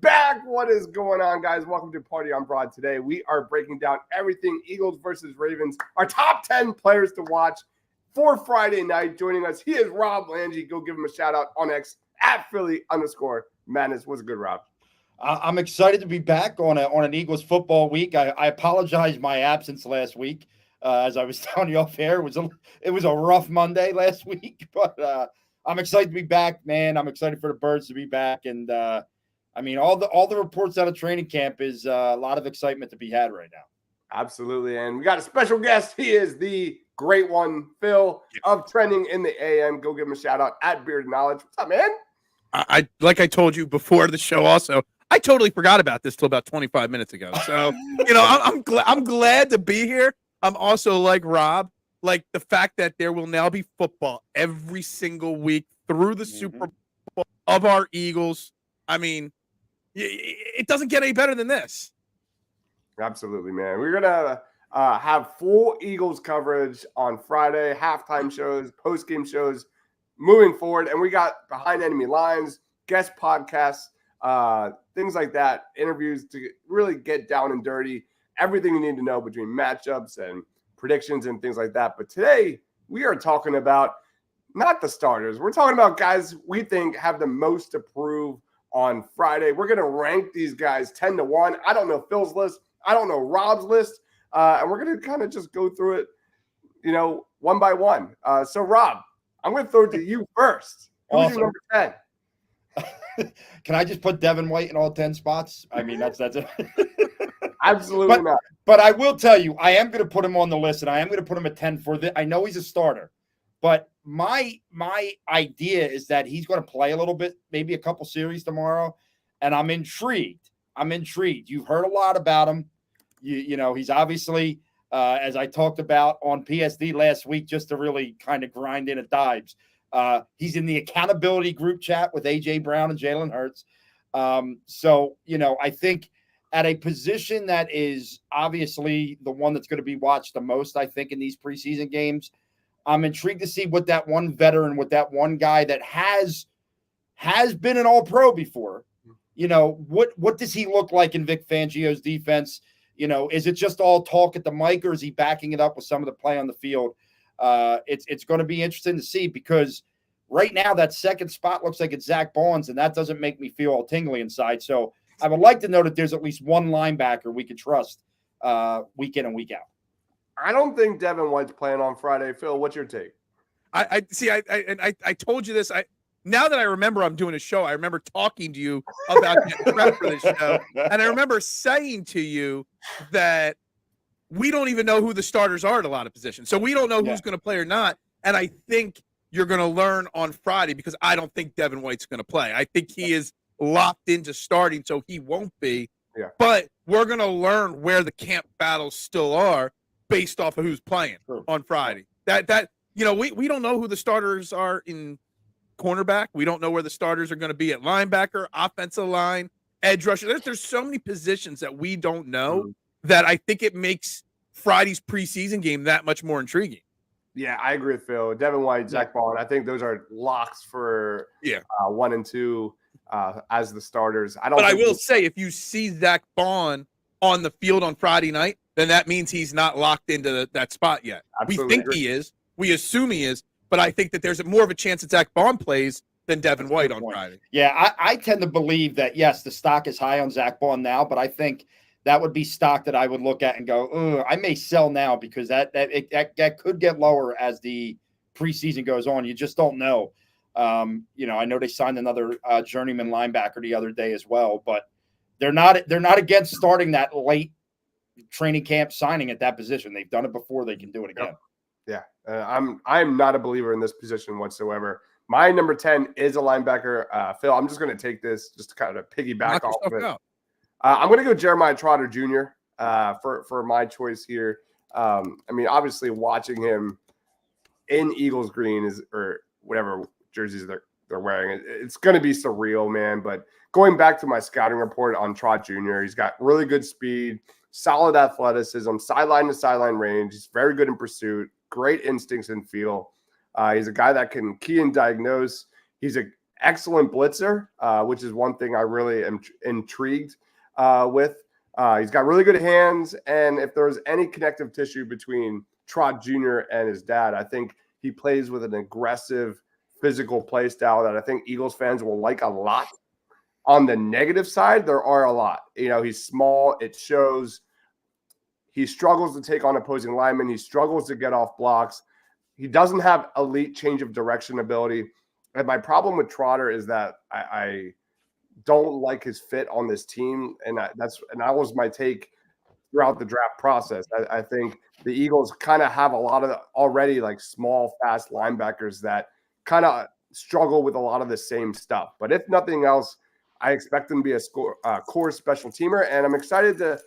back. What is going on, guys? Welcome to Party on Broad. Today, we are breaking down everything Eagles versus Ravens, our top 10 players to watch for Friday night. Joining us, he is Rob Lange. Go give him a shout out on X at Philly_Madness. What's good, Rob? I'm excited to be back on an Eagles football week. I apologize my absence last week. As I was telling you off air, it was a rough Monday last week, but I'm excited to be back, man. I'm excited for the Birds to be back, and I mean all the reports out of training camp is a lot of excitement to be had right now. Absolutely, and we got a special guest. He is the great one, Phil of Trending in the AM. Go give him a shout out at Bearded Knowledge. What's up, man? I like I told you before the show. Also, I totally forgot about this till about 25 minutes ago. So I'm glad to be here. I'm also like Rob, like the fact that there will now be football every single week through the Super Bowl of our Eagles. I mean, it doesn't get any better than this. Absolutely, man. We're gonna have full Eagles coverage on Friday, halftime shows, post-game shows, moving forward, and we got behind enemy lines, guest podcasts, things like that, interviews to really get down and dirty. Everything you need to know between matchups and predictions and things like that. But today we are talking about not the starters. We're talking about guys we think have the most to prove on Friday. We're going to rank these guys 10 to 1. I don't know Phil's list. I don't know Rob's list. And we're going to kind of just go through it, one by one. So, Rob, I'm going to throw it to you first. Who's your number 10? Can I just put Devin White in all 10 spots? I mean, that's it. Absolutely not. But I will tell you, I am going to put him on the list, and I am going to put him at 10 for the. I know he's a starter, but my idea is that he's going to play a little bit, maybe a couple series tomorrow, and I'm intrigued. You've heard a lot about him. You know, he's obviously, as I talked about on PSD last week, just to really kind of grind in at dives. He's in the accountability group chat with A.J. Brown and Jalen Hurts. So, I think at a position that is obviously the one that's going to be watched the most, I think, in these preseason games, I'm intrigued to see what that one veteran, what that one guy that has been an all-pro before, what does he look like in Vic Fangio's defense? Is it just all talk at the mic, or is he backing it up with some of the play on the field? It's going to be interesting to see, because right now that second spot looks like it's Zach Bonds, and that doesn't make me feel all tingly inside. So I would like to know that there's at least one linebacker we can trust week in and week out. I don't think Devin White's playing on Friday. Phil, what's your take? I told you this. Now that I remember I'm doing a show, I remember talking to you about getting prep for this show, and I remember saying to you that we don't even know who the starters are at a lot of positions. So we don't know who's going to play or not. And I think you're going to learn on Friday, because I don't think Devin White's going to play. I think he is locked into starting, so he won't be. Yeah. But we're going to learn where the camp battles still are based off of who's playing on Friday. We don't know who the starters are in cornerback. We don't know where the starters are going to be at linebacker, offensive line, edge rusher. There's so many positions that we don't know that I think it makes Friday's preseason game that much more intriguing. Yeah, I agree with Phil. Devin White, Zach Bond, I think those are locks for 1 and 2 as the starters. But I will say, if you see Zach Bond on the field on Friday night, then that means he's not locked into that spot yet. Absolutely we think he is. We assume he is. But I think that there's more of a chance that Zach Bond plays than Devin White on Friday. Yeah, I tend to believe that, yes, the stock is high on Zach Bond now, but I think that would be stock that I would look at and go, I may sell now, because that could get lower as the preseason goes on. You just don't know. I know they signed another journeyman linebacker the other day as well, but they're not against starting that late training camp signing at that position. They've done it before. They can do it again. Yeah, I'm not a believer in this position whatsoever. My number 10 is a linebacker. Phil, I'm just going to take this just to kind of piggyback off of it. I'm going to go Jeremiah Trotter Jr. For my choice here. I mean, obviously, watching him in Eagles green or whatever jerseys they're wearing, it's going to be surreal, man. But going back to my scouting report on Trot Jr., he's got really good speed, solid athleticism, sideline to sideline range. He's very good in pursuit, great instincts and feel. He's a guy that can key and diagnose. He's a excellent blitzer, which is one thing I really am intrigued with. He's got really good hands, and if there's any connective tissue between Trot Jr. and his dad, I think he plays with an aggressive, physical play style that I think Eagles fans will like a lot. On the negative side, there are a lot. He's small. It shows. He struggles to take on opposing linemen. He struggles to get off blocks. He doesn't have elite change of direction ability. And my problem with Trotter is that I don't like his fit on this team. And that was my take throughout the draft process. I think the Eagles kind of have a lot of already like small, fast linebackers that kind of struggle with a lot of the same stuff. But if nothing else, I expect him to be a core special teamer. And I'm excited to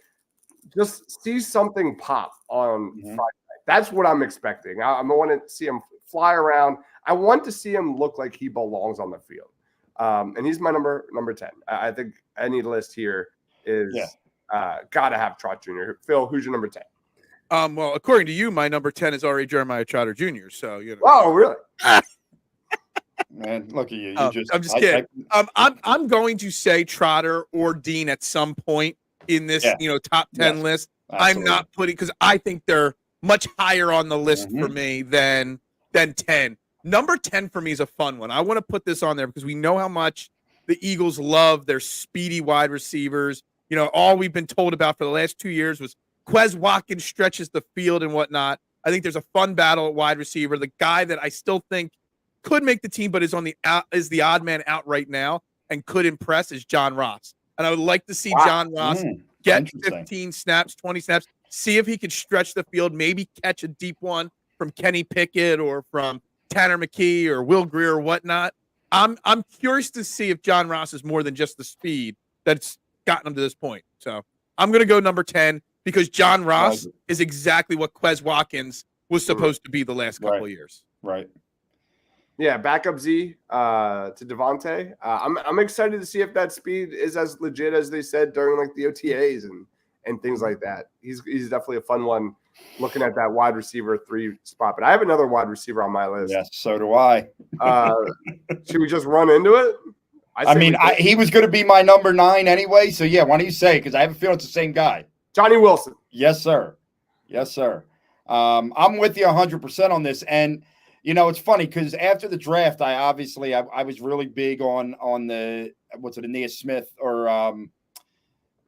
just see something pop on Friday night. That's what I'm expecting. I want to see him fly around. I want to see him look like he belongs on the field. And he's my number 10. I think any list here is got to have Trot Jr. Phil, who's your number 10? Well, according to you, my number 10 is already Jeremiah Trotter Jr. So Oh, really? Man, look at you. I'm just kidding. I'm going to say Trotter or Dean at some point in this, top 10 list. Absolutely. I'm not putting because I think they're much higher on the list for me than 10. Number 10 for me is a fun one. I want to put this on there because we know how much the Eagles love their speedy wide receivers. All we've been told about for the last 2 years was Quez Watkins stretches the field and whatnot. I think there's a fun battle at wide receiver. The guy that I still think could make the team, but is the odd man out right now and could impress is John Ross. And I would like to see John Ross get 15 snaps, 20 snaps, see if he can stretch the field, maybe catch a deep one from Kenny Pickett or from Tanner McKee or Will Greer or whatnot. I'm curious to see if John Ross is more than just the speed that's gotten him to this point. So I'm going to go number 10 because John Ross is exactly what Quez Watkins was supposed to be the last couple of years. Right. Yeah, backup Z to Devontae. I'm excited to see if that speed is as legit as they said during like the OTAs and things like that. He's definitely a fun one looking at that wide receiver 3 spot. But I have another wide receiver on my list. Yes, so do I. Should we just run into it? He was going to be my number 9 anyway. So yeah, why don't you say? Because I have a feeling it's the same guy. Johnny Wilson. Yes, sir. Yes, sir. I'm with you 100% on this. And it's funny because after the draft, I was really big on the Aeneas Smith or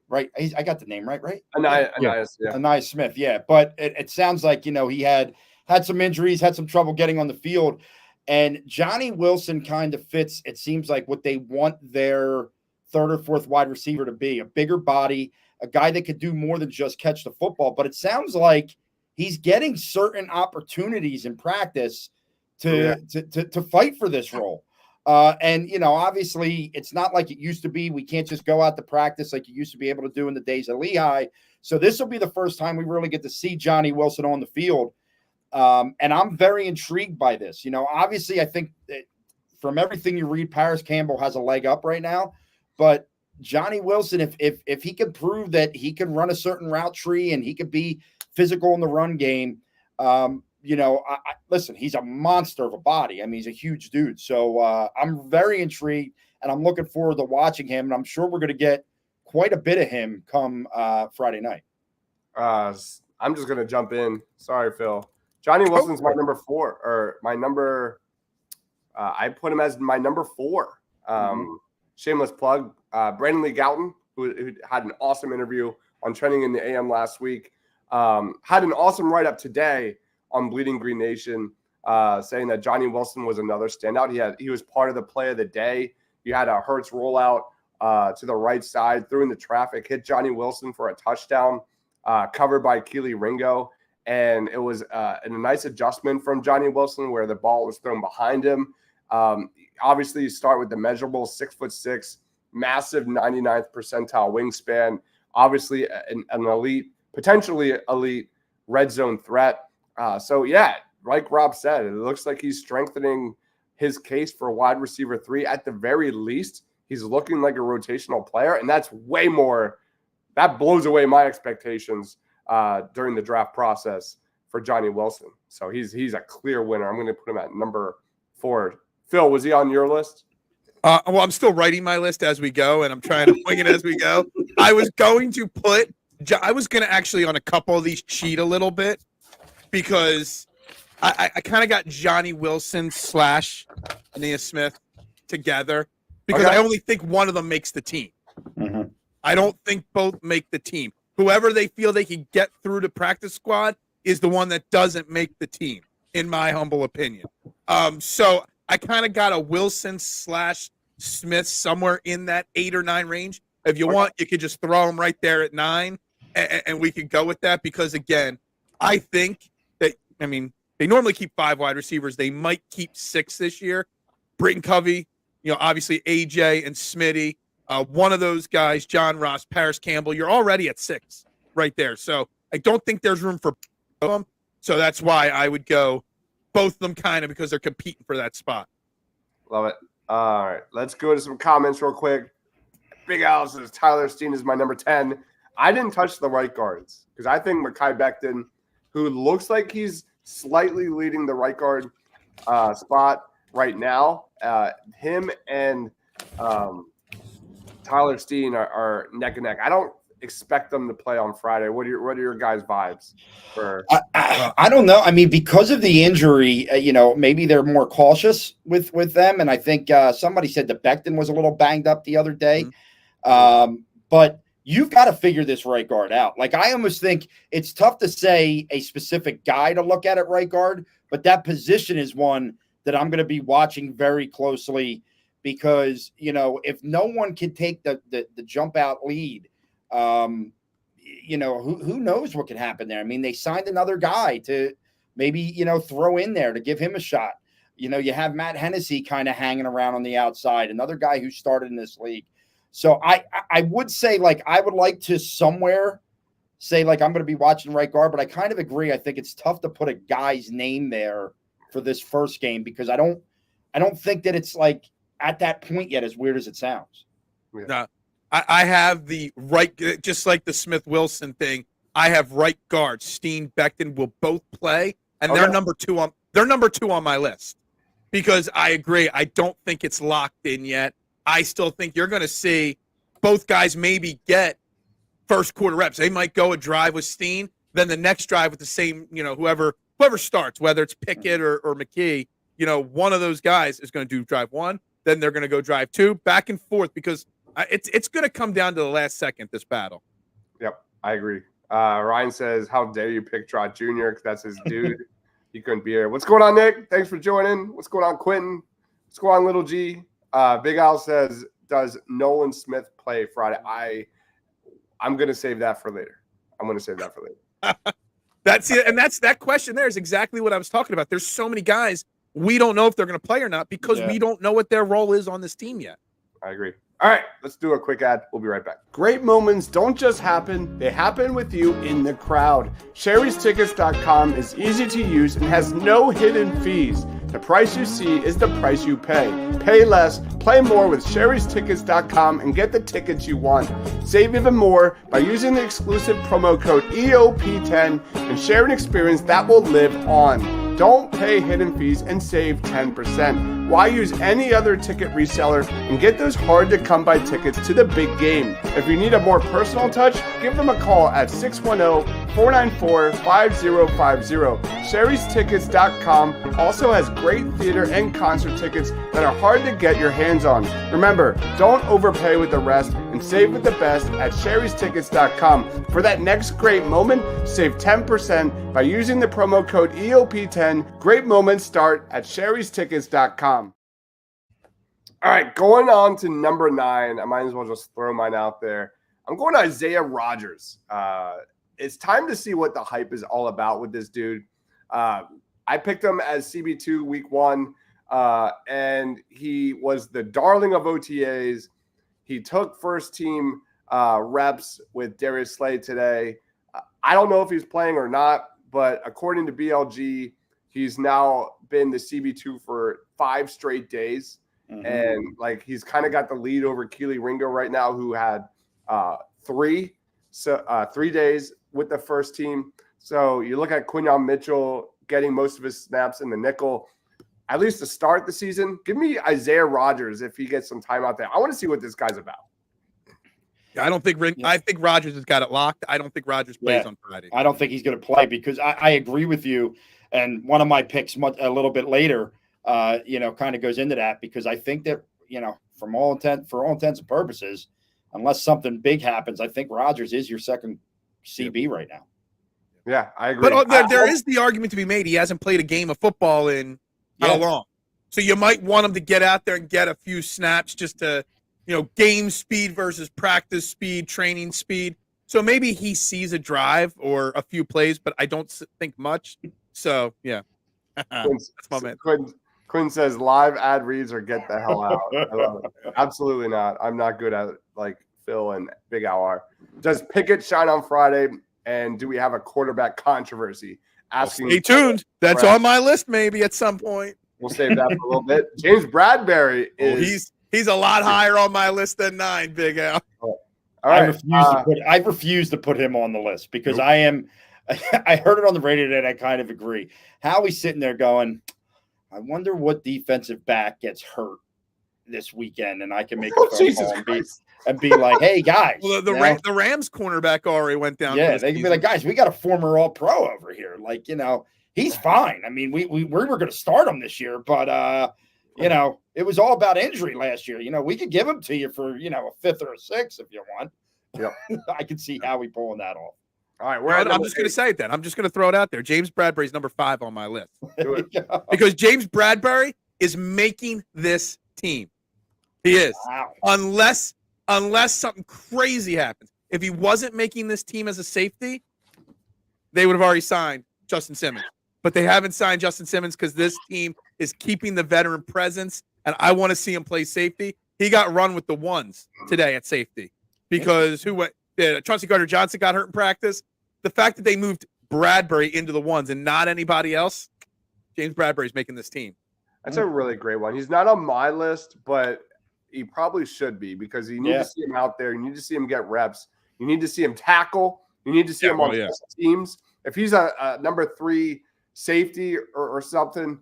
right. I got the name right. Aeneas Smith. Yeah, but it sounds like he had some injuries, had some trouble getting on the field, and Johnny Wilson kind of fits. It seems like what they want their third or fourth wide receiver to be: a bigger body, a guy that could do more than just catch the football. But it sounds like he's getting certain opportunities in practice to fight for this role. And obviously it's not like it used to be. We can't just go out to practice like you used to be able to do in the days of Lehigh. So this will be the first time we really get to see Johnny Wilson on the field. And I'm very intrigued by this. Obviously I think that from everything you read, Paris Campbell has a leg up right now, but Johnny Wilson, if he can prove that he can run a certain route tree and he could be physical in the run game, listen, he's a monster of a body. I mean, he's a huge dude. So I'm very intrigued, and I'm looking forward to watching him. And I'm sure we're going to get quite a bit of him come Friday night. I'm just going to jump in. Sorry, Phil. Johnny Wilson's my number 4, or my number. I put him as my number 4. Shameless plug. Brandon Lee Gouton, who had an awesome interview on Trending in the AM last week, had an awesome write-up today on Bleeding Green Nation, saying that Johnny Wilson was another standout. He was part of the play of the day. You had a Hurts rollout to the right side, threw in the traffic, hit Johnny Wilson for a touchdown, covered by Keely Ringo. And it was a nice adjustment from Johnny Wilson where the ball was thrown behind him. Obviously, you start with the measurable 6'6", massive 99th percentile wingspan. Obviously, an elite, potentially elite red zone threat. So, yeah, like Rob said, it looks like he's strengthening his case for wide receiver 3. At the very least, he's looking like a rotational player, and that's way more – that blows away my expectations during the draft process for Johnny Wilson. So he's a clear winner. I'm going to put him at number 4. Phil, was he on your list? Well, I'm still writing my list as we go, and I'm trying to wing it as we go. I was going to actually on a couple of these cheat a little bit because I kind of got Johnny Wilson / Nia Smith together because I only think one of them makes the team. Mm-hmm. I don't think both make the team. Whoever they feel they can get through the practice squad is the one that doesn't make the team, in my humble opinion. So I kind of got a Wilson / Smith somewhere in that 8 or 9 range. If you want, you could just throw them right there at 9, and we could go with that because, again, I think that, they normally keep 5 wide receivers. They might keep 6 this year. Britton Covey, obviously AJ and Smitty. One of those guys, John Ross, Paris Campbell, you're already at 6 right there. So I don't think there's room for both of them. So that's why I would go both of them kind of because they're competing for that spot. Love it. All right, let's go to some comments real quick. Big Al says Tyler Steen is my number 10. I didn't touch the right guards because I think Mekhi Becton, who looks like he's slightly leading the right guard spot right now, him and Tyler Steen are neck and neck. I don't expect them to play on Friday. What are your guys' vibes for? I don't know. I mean, because of the injury, maybe they're more cautious with them. And I think somebody said that Becton was a little banged up the other day. But you've got to figure this right guard out. Like, I almost think it's tough to say a specific guy to look at right guard, but that position is one that I'm going to be watching very closely because, if no one can take the jump out lead, who knows what can happen there? I mean, they signed another guy to maybe, throw in there to give him a shot. You have Matt Hennessy kind of hanging around on the outside, another guy who started in this league. So I would say, like, I would like to somewhere say, like, I'm going to be watching right guard, but I kind of agree. I think it's tough to put a guy's name there for this first game because I don't think that it's like at that point yet, as weird as it sounds. Yeah. No, I have the right, just like the Smith Wilson thing. I have right guard. Steen, Becton will both play, and they're number 2 on my list because I agree. I don't think it's locked in yet. I still think you're going to see both guys maybe get first quarter reps. They might go a drive with Steen, then the next drive with the same, whoever starts, whether it's Pickett or McKee, one of those guys is going to do drive 1, then they're going to go drive 2, back and forth because it's going to come down to the last second, this battle. Yep, I agree. Ryan says, how dare you pick Trot Jr. because that's his dude. He couldn't be here. What's going on, Nick? Thanks for joining. What's going on, Quentin? What's going on, Little G? Big Al says, does Nolan Smith play Friday? I'm going to save that for later. That's it. And that question there is exactly what I was talking about. There's so many guys we don't know if they're going to play or not because we don't know what their role is on this team yet. I agree. All right, let's do a quick ad. We'll be right back. Great moments don't just happen. They happen with you in the crowd. Sherry'sTickets.com is easy to use and has no hidden fees. The price you see is the price you pay. Pay less, play more with Sherry'sTickets.com and get the tickets you want. Save even more by using the exclusive promo code EOP10 and share an experience that will live on. Don't pay hidden fees and save 10%. Why use any other ticket reseller and get those hard-to-come-by tickets to the big game? If you need a more personal touch, give them a call at 610-494-5050. Sherry'sTickets.com also has great theater and concert tickets that are hard to get your hands on. Remember, don't overpay with the rest and save with the best at Sherry'sTickets.com. For that next great moment, save 10% by using the promo code EOP10. Great moments start at Sherry'sTickets.com. All right, going on to number 9. I might as well just throw mine out there. I'm going to Isaiah Rodgers. It's time to see what the hype is all about with this dude. I picked him as CB2 week 1, and he was the darling of OTAs. He took first team reps with Darius Slay today. I don't know if he's playing or not, but according to BLG, he's now been the CB2 for 5 straight days. Mm-hmm. And like he's kind of got the lead over Keely Ringo right now, who had 3 days with the first team. So you look at Quinyon Mitchell getting most of his snaps in the nickel. at least to start the season. Give me Isaiah Rodgers if he gets some time out there. I want to see what this guy's about. I don't think I think Rodgers has got it locked. I don't think Rodgers plays on Friday. I don't think he's going to play because I agree with you. And one of my picks a little bit later, kind of goes into that because I think that, for all intents and purposes, unless something big happens, I think Rodgers is your second CB right now. Yeah, I agree. But there is the argument to be made. He hasn't played a game of football in how long? So you might want him to get out there and get a few snaps just to, game speed versus practice speed, training speed. So maybe he sees a drive or a few plays, but I don't think much. So, yeah. That's my man. Quinn says live ad reads or get the hell out. I love it. Absolutely not. I'm not good at like Phil and Big Al are. Does Pickett shine on Friday? And do we have a quarterback controversy? Stay tuned. That's on my list maybe at some point. We'll save that for a little bit. James Bradbury is he's a lot higher on my list than 9, Big Al. All right. I refuse to put him on the list because I heard it on the radio today and I kind of agree. Howie's sitting there going, I wonder what defensive back gets hurt this weekend, and I can make a phone call and be like, hey, guys. Well, the Rams cornerback already went down. Yeah, they can be like, guys, we got a former All-Pro over here. Like, he's fine. I mean, we were going to start him this year, but, it was all about injury last year. We could give him to you for, a 5th or a 6th if you want. Yep. I can see Howie pulling that off. All right, I'm just going to say it then. I'm just going to throw it out there. James Bradbury's number 5 on my list. Do it. Because James Bradbury is making this team. He is. Wow. Unless something crazy happens. If he wasn't making this team as a safety, they would have already signed Justin Simmons. But they haven't signed Justin Simmons because this team is keeping the veteran presence, and I want to see him play safety. He got run with the ones today at safety because Chauncey Gardner-Johnson got hurt in practice. The fact that they moved Bradbury into the ones and not anybody else, James Bradbury's making this team. That's a really great one. He's not on my list, but he probably should be because you need to see him out there. You need to see him get reps. You need to see him tackle. You need to see him on special teams. If he's a number 3 safety or something,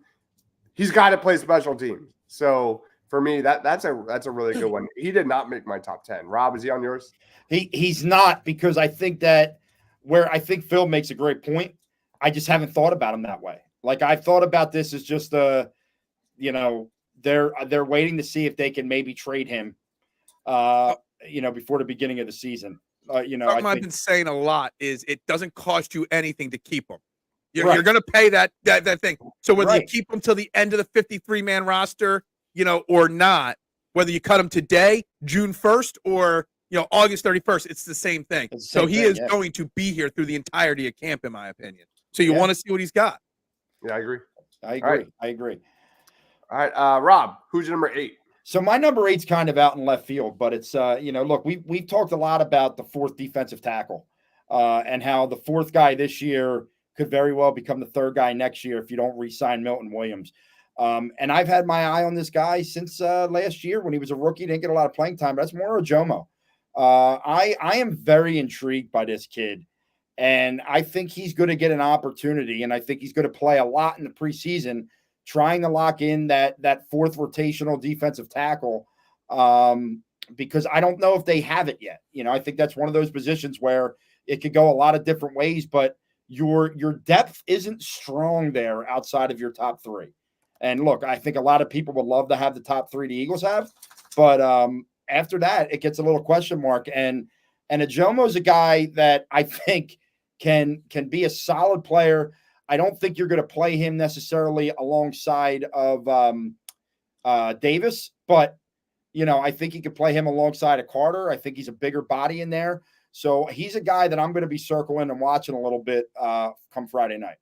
he's got to play special teams. So for me, that's a really good one. He did not make my top 10. Rob, is he on yours? He's not because I think that where I think Phil makes a great point, I just haven't thought about him that way. Like I've thought about this as just they're waiting to see if they can maybe trade him, before the beginning of the season. Something I've been saying a lot is it doesn't cost you anything to keep him. You're going to pay that thing. So whether you keep him till the end of the 53-man roster, or not, whether you cut him today, June 1st, or August 31st, it's the same thing. He is going to be here through the entirety of camp, in my opinion. So you want to see what he's got. Yeah, I agree. I agree. All right, Rob, who's your number 8? So my number 8's kind of out in left field, but it's look, we've talked a lot about the 4th defensive tackle and how the 4th guy this year could very well become the 3rd guy next year if you don't re-sign Milton Williams. And I've had my eye on this guy since last year when he was a rookie. Didn't get a lot of playing time, but that's Moro Ojomo. I am very intrigued by this kid, and I think he's going to get an opportunity, and I think he's going to play a lot in the preseason, trying to lock in that 4th rotational defensive tackle, because I don't know if they have it yet. I think that's one of those positions where it could go a lot of different ways, but your depth isn't strong there outside of your top 3. And look, I think a lot of people would love to have the top 3 the Eagles have, but after that, it gets a little question mark. And Ojomo's a guy that I think can be a solid player. I don't think you're going to play him necessarily alongside of Davis, but I think you could play him alongside of Carter. I think he's a bigger body in there. So he's a guy that I'm going to be circling and watching a little bit come Friday night.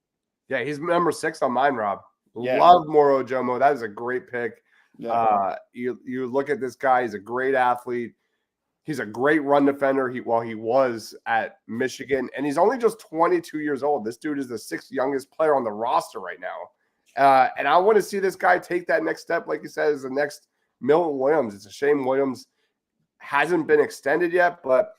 Yeah, he's number 6 on mine, Rob. Yeah. Love Moro Ojomo. That is a great pick. Yeah. You look at this guy. He's a great athlete. He's a great run defender. He was at Michigan, and he's only just 22 years old. This dude is the 6th youngest player on the roster right now. And I want to see this guy take that next step, like you said, is the next Milton Williams. It's a shame Williams hasn't been extended yet, but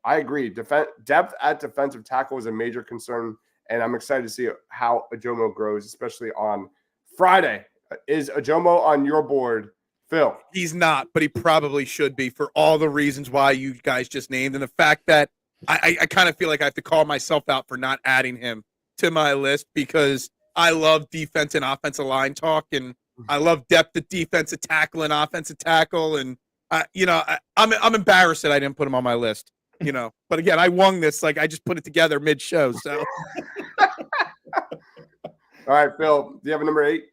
I agree. Depth at defensive tackle is a major concern, and I'm excited to see how Ojomo grows, especially on Friday. Is Ajomo on your board, Phil? He's not, but he probably should be for all the reasons why you guys just named, and the fact that I kind of feel like I have to call myself out for not adding him to my list because I love defense and offensive line talk, and I love depth of defensive tackle and offensive tackle, and I'm embarrassed that I didn't put him on my list. But again, I won this. Like I just put it together mid-show. So, all right, Phil, do you have a number 8?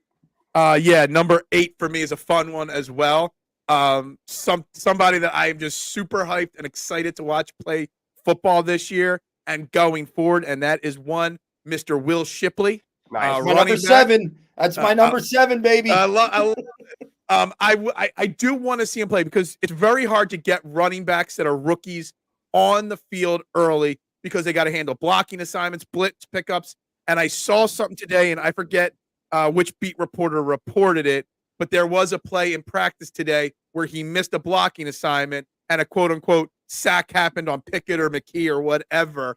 yeah, number 8 for me is a fun one as well. Somebody that I am just super hyped and excited to watch play football this year and going forward, and that is one Mr. Will Shipley. Nice. My number 7. That's my number 7, baby. I do want to see him play because it's very hard to get running backs that are rookies on the field early because they got to handle blocking assignments, blitz pickups. And I saw something today, and I forget which beat reporter reported it, but there was a play in practice today where he missed a blocking assignment and a quote-unquote sack happened on Pickett or McKee or whatever.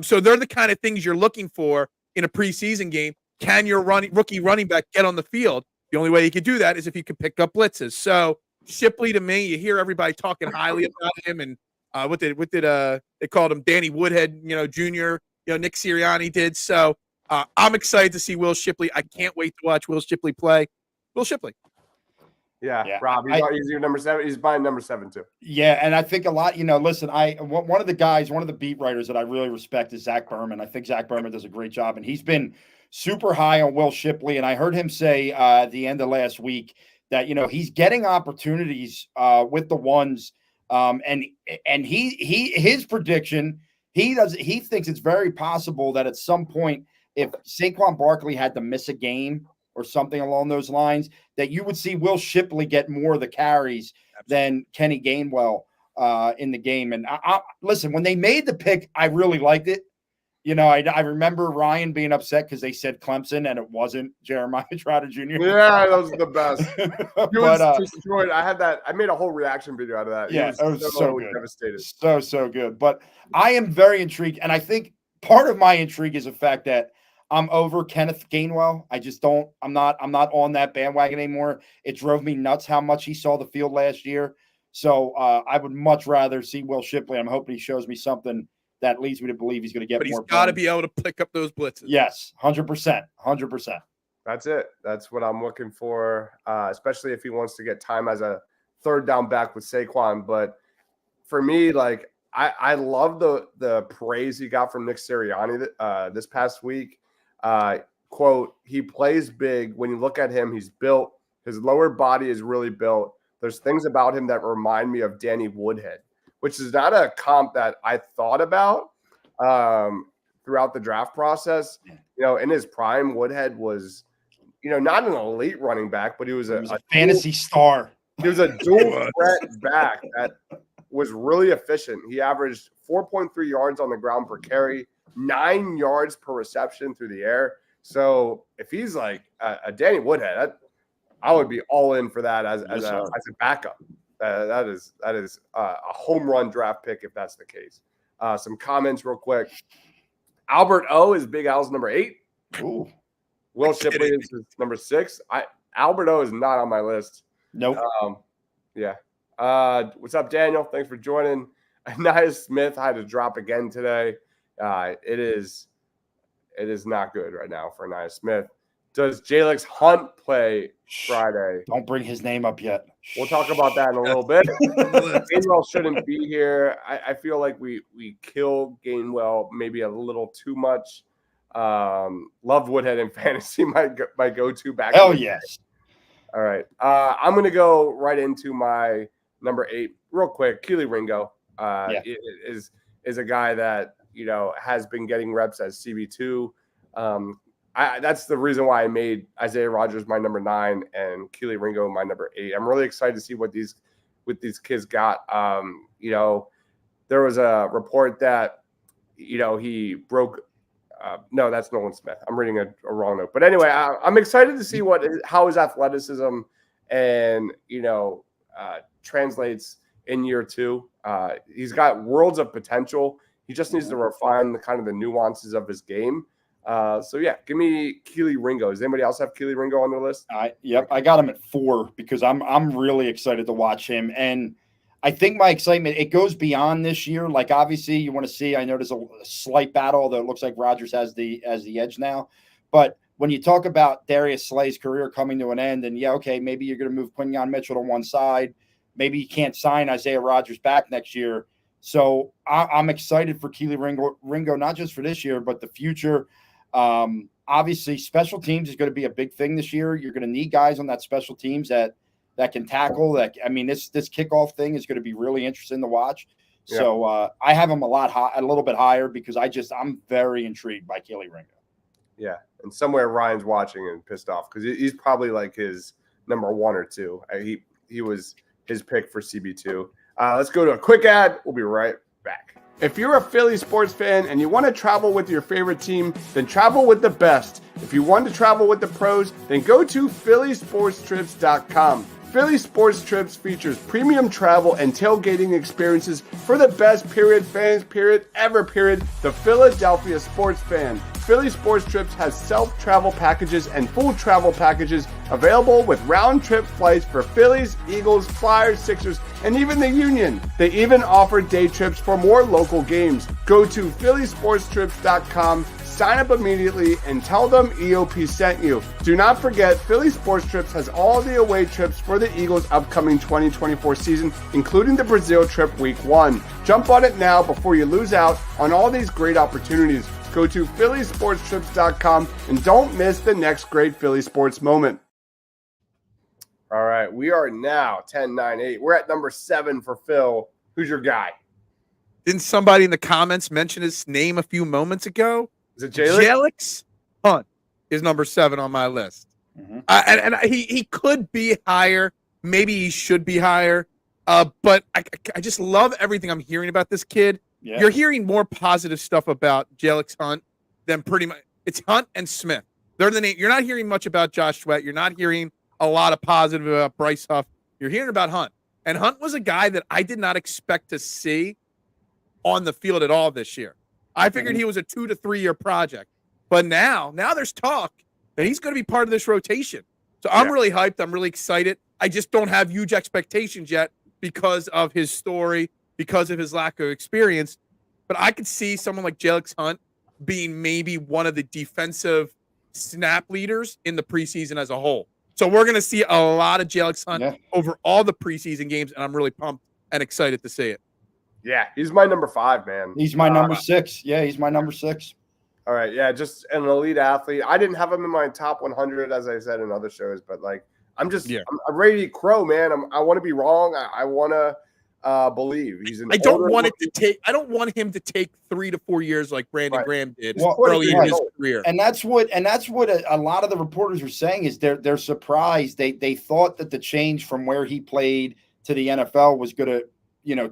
So they're the kind of things you're looking for in a preseason game. Can your rookie running back get on the field? The only way you could do that is if you could pick up blitzes. So Shipley, to me, you hear everybody talking highly about him, and what did they called him Danny Woodhead, Jr. Nick Sirianni did. So I'm excited to see Will Shipley. I can't wait to watch Will Shipley play. Will Shipley. Yeah. Rob, he's your number 7. He's my number 7 too. Yeah, and I think a lot, listen, one of the beat writers that I really respect is Zach Berman. I think Zach Berman does a great job, and he's been super high on Will Shipley. And I heard him say at the end of last week that, he's getting opportunities with the ones. And his prediction, he thinks it's very possible that at some point, if Saquon Barkley had to miss a game or something along those lines, that you would see Will Shipley get more of the carries than Kenny Gainwell in the game. And listen, when they made the pick, I really liked it. I remember Ryan being upset because they said Clemson and it wasn't Jeremiah Trotter Jr. Yeah, those are the best. He was destroyed. I made a whole reaction video out of that. Yeah, it was so good. Devastated. So good. But I am very intrigued. And I think part of my intrigue is the fact that I'm over Kenneth Gainwell. I'm not on that bandwagon anymore. It drove me nuts how much he saw the field last year. So I would much rather see Will Shipley. I'm hoping he shows me something that leads me to believe he's going to get more. But he's got to be able to pick up those blitzes. Yes, 100%. 100%. That's it. That's what I'm looking for, especially if he wants to get time as a third down back with Saquon. But for me, like, I love the praise he got from Nick Sirianni this past week. Quote, he plays big. When you look at him, he's built. His lower body is really built. There's things about him that remind me of Danny Woodhead, which is not a comp that I thought about throughout the draft process. In his prime, Woodhead was, not an elite running back, but he was a fantasy star. He was a dual threat back that was really efficient. He averaged 4.3 yards on the ground per carry, 9 yards per reception through the air. So if he's like a Danny Woodhead, I would be all in for that as a backup. That is a home run draft pick if that's the case. Some comments real quick. Albert O is Big Al's number 8. Ooh. Will Shipley is his number 6. Albert O is not on my list. Nope. Yeah. What's up, Daniel? Thanks for joining. Anaya Smith had to drop again today. It is not good right now for Anaya Smith. Does Jalix Hunt play Friday? Don't bring his name up yet. We'll talk about that in a little bit. Gainwell shouldn't be here. I feel like we kill Gainwell maybe a little too much. Loved Woodhead in fantasy. My go-to back. Hell yes. All right. I'm going to go right into my number 8 real quick. Keely Ringo is a guy that, has been getting reps as CB2. That's the reason why I made Isaiah Rodgers my number 9 and Keely Ringo my number 8. I'm really excited to see what these kids got. There was a report that, he broke. No, that's Nolan Smith. I'm reading a wrong note. But anyway, I'm excited to see how his athleticism and, translates in year 2. He's got worlds of potential. He just needs to refine the nuances of his game. So yeah, give me Keely Ringo. Does anybody else have Keely Ringo on their list? Yep, I got him at 4 because I'm really excited to watch him, and I think my excitement it goes beyond this year. Like obviously, you want to see. I know there's a slight battle, although it looks like Rodgers has the edge now. But when you talk about Darius Slay's career coming to an end, and yeah, okay, maybe you're going to move Quinyon Mitchell to one side. Maybe you can't sign Isaiah Rodgers back next year. So I'm excited for Keely Ringo, not just for this year, but the future. Obviously, special teams is going to be a big thing this year. You're going to need guys on that special teams that can tackle. This kickoff thing is going to be really interesting to watch. Yeah. So I have him a little bit higher because I'm very intrigued by Keely Ringo. Yeah, and somewhere Ryan's watching and pissed off because he's probably like his number 1 or 2. He was his pick for CB2. Let's go to a quick ad. We'll be right back. If you're a Philly sports fan and you want to travel with your favorite team, then travel with the best. If you want to travel with the pros, then go to phillysportstrips.com. Philly Sports Trips features premium travel and tailgating experiences for the best fans ever the Philadelphia sports fan. Philly Sports Trips has self-travel packages and full travel packages available with round-trip flights for Phillies, Eagles, Flyers, Sixers, and even the Union. They even offer day trips for more local games. Go to phillysportstrips.com, sign up immediately, and tell them EOP sent you. Do not forget, Philly Sports Trips has all the away trips for the Eagles' upcoming 2024 season, including the Brazil trip week 1. Jump on it now before you lose out on all these great opportunities. Go to phillysportstrips.com and don't miss the next great Philly sports moment. All right, we are now 10-9-8. We're at number 7 for Phil. Who's your guy? Didn't somebody in the comments mention his name a few moments ago? Is it Jalix Hunt is number 7 on my list. Mm-hmm. And he could be higher. Maybe he should be higher. But I just love everything I'm hearing about this kid. Yeah. You're hearing more positive stuff about Jalix Hunt than pretty much. It's Hunt and Smith. They're the name. You're not hearing much about Josh Sweat. You're not hearing a lot of positive about Bryce Huff. You're hearing about Hunt. And Hunt was a guy that I did not expect to see on the field at all this year. I figured he was a 2 to 3 year project. But now there's talk that he's going to be part of this rotation. So I'm really hyped. I'm really excited. I just don't have huge expectations yet because of his story, because of his lack of experience. But I could see someone like Jalix Hunt being maybe one of the defensive snap leaders in the preseason as a whole. So we're going to see a lot of Jalix Hunt over all the preseason games, and I'm really pumped and excited to see it. Yeah, he's my number 5, man. He's my number 6. Yeah, he's my number 6. All right, yeah, just an elite athlete. I didn't have him in my top 100, as I said in other shows, but like I'm ready to crow, man. I want to be wrong. I want to believe he's an. I don't want him to take 3 to 4 years like Brandon Graham did early in his career. And that's what a lot of the reporters are saying is they're surprised. They thought that the change from where he played to the NFL was going to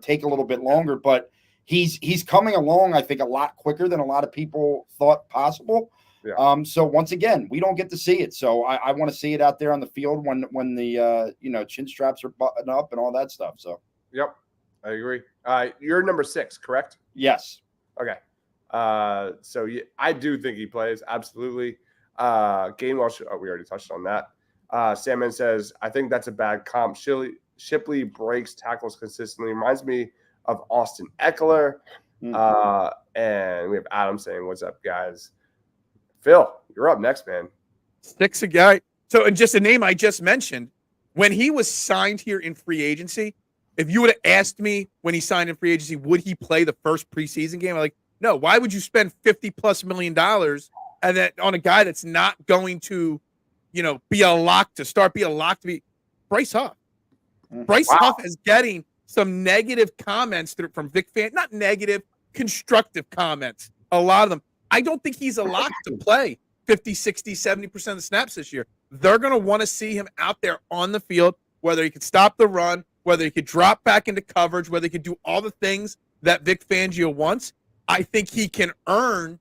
take a little bit longer, but he's coming along, I think, a lot quicker than a lot of people thought possible. Yeah. So once again, we don't get to see it. So I want to see it out there on the field when the chin straps are buttoned up and all that stuff. So yep, I agree. You're number 6, correct? Yes. Okay. So I do think he plays absolutely. Gainwell, we already touched on that. Sandman says, I think that's a bad comp. Shipley breaks tackles consistently. Reminds me of Austin Eckler. And we have Adam saying, what's up, guys? Phil, you're up next, man. 6 a guy. So, and just a name I just mentioned, when he was signed here in free agency, if you would have asked me when he signed in free agency, would he play the first preseason game? I'm like, no, why would you spend $50+ million and that on a guy that's not going to, be a lock to be Bryce Huff? Bryce Huff is getting some negative comments from Vic fans, not negative, constructive comments. A lot of them. I don't think he's a lock to play 50, 60, 70% of the snaps this year. They're going to want to see him out there on the field, whether he could stop the run, whether he could drop back into coverage, whether he could do all the things that Vic Fangio wants. I think he can earn